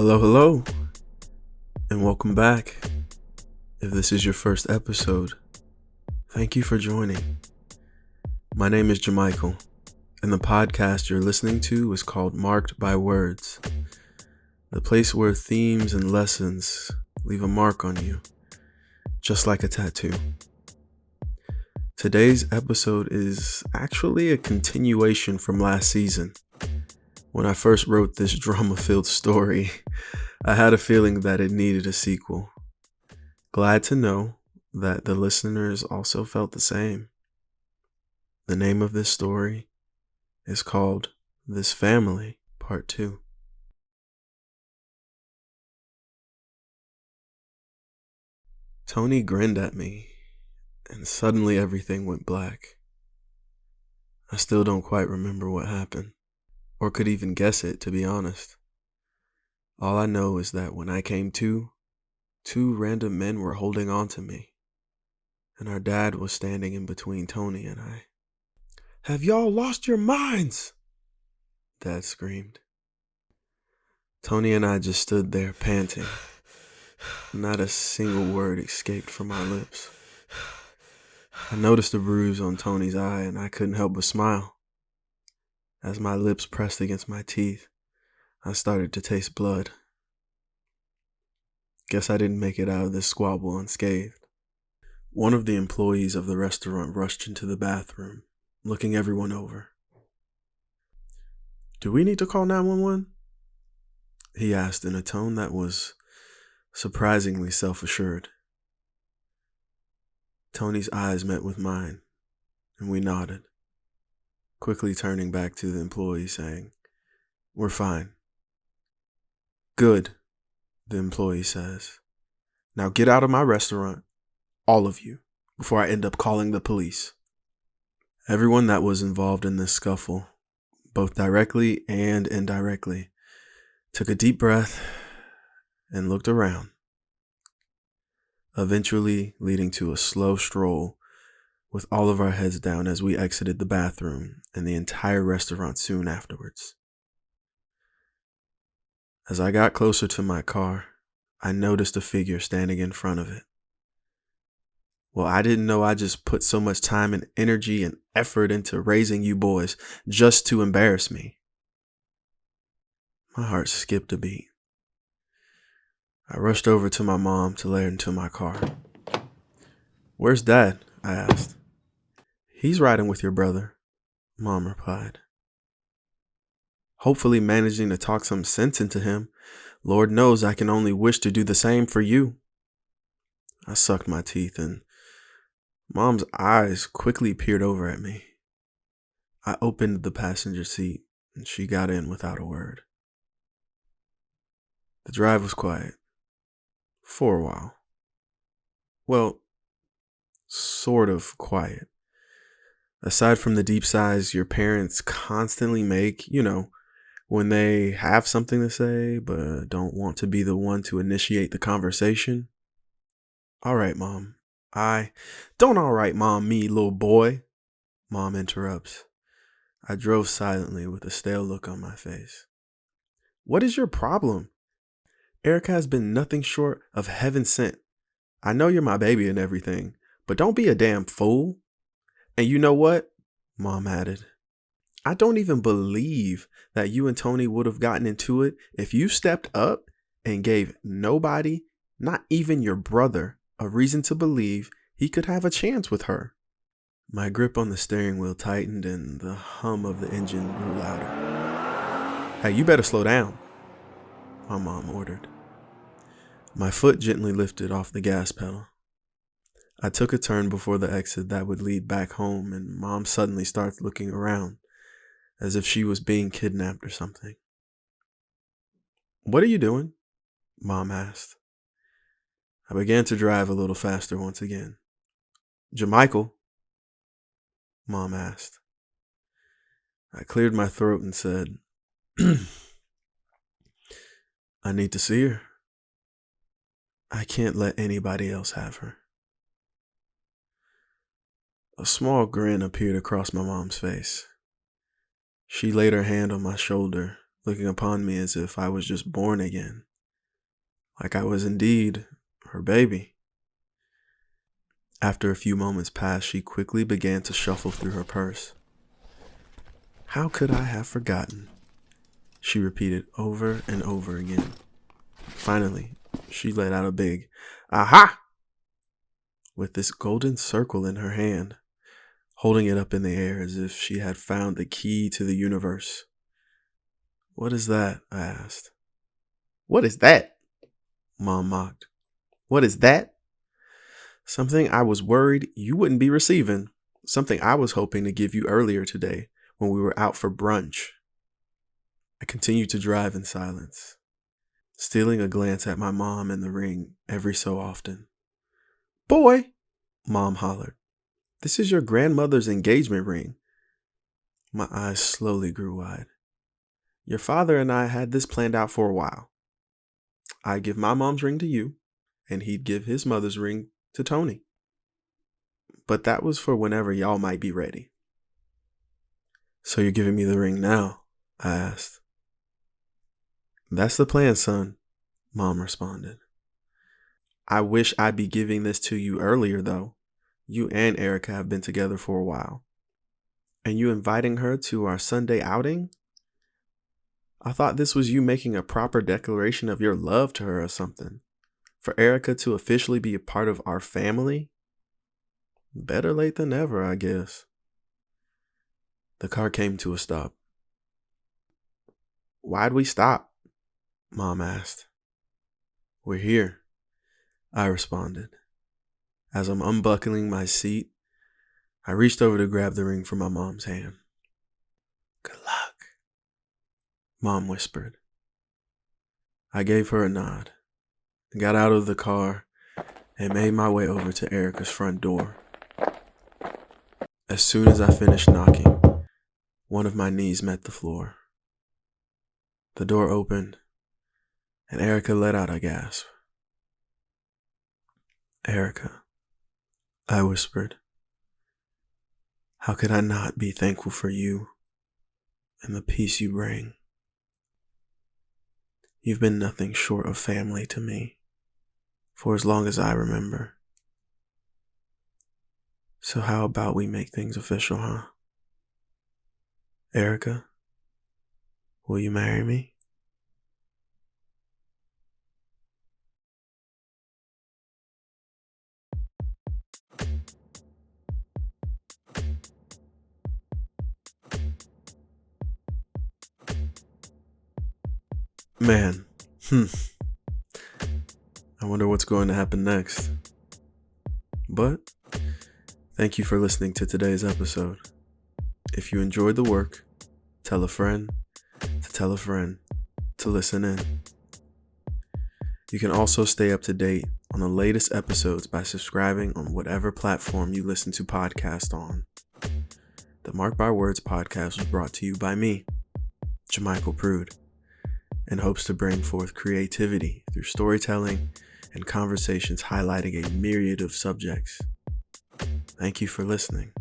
Hello, and welcome back. If this is your first episode, thank you for joining. My name is Jamichael, and the podcast you're listening to is called Marked by Words, the place where themes and lessons leave a mark on you, just like a tattoo. Today's episode is actually a continuation from last season. When I first wrote this drama-filled story, I had a feeling that it needed a sequel. Glad to know that the listeners also felt the same. The name of this story is called This Family, Part 2. Tony grinned at me, and suddenly everything went black. I still don't quite remember what happened, or could even guess it, to be honest. All I know is that when I came to, two random men were holding on to me, and our dad was standing in between Tony and I. "Have y'all lost your minds?" Dad screamed. Tony and I just stood there panting. Not a single word escaped from our lips. I noticed a bruise on Tony's eye and I couldn't help but smile. As my lips pressed against my teeth, I started to taste blood. Guess I didn't make it out of this squabble unscathed. One of the employees of the restaurant rushed into the bathroom, looking everyone over. "Do we need to call 911? He asked in a tone that was surprisingly self-assured. Tony's eyes met with mine, and we nodded, quickly turning back to the employee saying, "We're fine." "Good," the employee says. "Now get out of my restaurant, all of you, before I end up calling the police." Everyone that was involved in this scuffle, both directly and indirectly, took a deep breath and looked around, eventually leading to a slow stroll with all of our heads down as we exited the bathroom and the entire restaurant soon afterwards. As I got closer to my car, I noticed a figure standing in front of it. Well, I didn't know I just put so much time and energy and effort into raising you boys just to embarrass me. My heart skipped a beat. I rushed over to my mom to let her into my car. "Where's Dad?" I asked. "He's riding with your brother," Mom replied. "Hopefully managing to talk some sense into him. Lord knows I can only wish to do the same for you." I sucked my teeth and Mom's eyes quickly peered over at me. I opened the passenger seat and she got in without a word. The drive was quiet. For a while. Well, sort of quiet. Aside from the deep sighs your parents constantly make, when they have something to say but don't want to be the one to initiate the conversation. "All right, Mom. Don't all right, Mom, me, little boy," Mom interrupts. I drove silently with a stale look on my face. "What is your problem? Erica has been nothing short of heaven sent. I know you're my baby and everything, but don't be a damn fool. And you know what?" Mom added. "I don't even believe that you and Tony would have gotten into it if you stepped up and gave nobody, not even your brother, a reason to believe he could have a chance with her." My grip on the steering wheel tightened and the hum of the engine grew louder. "Hey, you better slow down," my mom ordered. My foot gently lifted off the gas pedal. I took a turn before the exit that would lead back home, and Mom suddenly starts looking around, as if she was being kidnapped or something. "What are you doing?" Mom asked. I began to drive a little faster once again. "Jamichael?" Mom asked. I cleared my throat and said, "I need to see her. I can't let anybody else have her." A small grin appeared across my mom's face. She laid her hand on my shoulder, looking upon me as if I was just born again, like I was indeed her baby. After a few moments passed, she quickly began to shuffle through her purse. How could I have forgotten? She repeated over and over again. Finally, she let out a big, "Aha!" with this golden circle in her hand, holding it up in the air as if she had found the key to the universe. "What is that?" I asked. "What is that?" Mom mocked. "What is that?" "Something I was worried you wouldn't be receiving. Something I was hoping to give you earlier today when we were out for brunch." I continued to drive in silence, stealing a glance at my mom and the ring every so often. "Boy," Mom hollered, "this is your grandmother's engagement ring." My eyes slowly grew wide. "Your father and I had this planned out for a while. I'd give my mom's ring to you, and he'd give his mother's ring to Tony. But that was for whenever y'all might be ready." "So you're giving me the ring now?" I asked. "That's the plan, son," Mom responded. "I wish I'd be giving this to you earlier, though. You and Erica have been together for a while. And you inviting her to our Sunday outing? I thought this was you making a proper declaration of your love to her or something. For Erica to officially be a part of our family? Better late than never, I guess." The car came to a stop. "Why'd we stop?" Mom asked. "We're here," I responded. As I'm unbuckling my seat, I reached over to grab the ring from my mom's hand. "Good luck," Mom whispered. I gave her a nod, got out of the car, and made my way over to Erica's front door. As soon as I finished knocking, one of my knees met the floor. The door opened, and Erica let out a gasp. "Erica," I whispered, "how could I not be thankful for you and the peace you bring? You've been nothing short of family to me for as long as I remember. So how about we make things official, huh? Erica, will you marry me?" Man, I wonder what's going to happen next. But thank you for listening to today's episode. If you enjoyed the work, tell a friend to tell a friend to listen in. You can also stay up to date on the latest episodes by subscribing on whatever platform you listen to podcasts on. The Mark by Words podcast was brought to you by me, Jamichael Prude, and hopes to bring forth creativity through storytelling and conversations highlighting a myriad of subjects. Thank you for listening.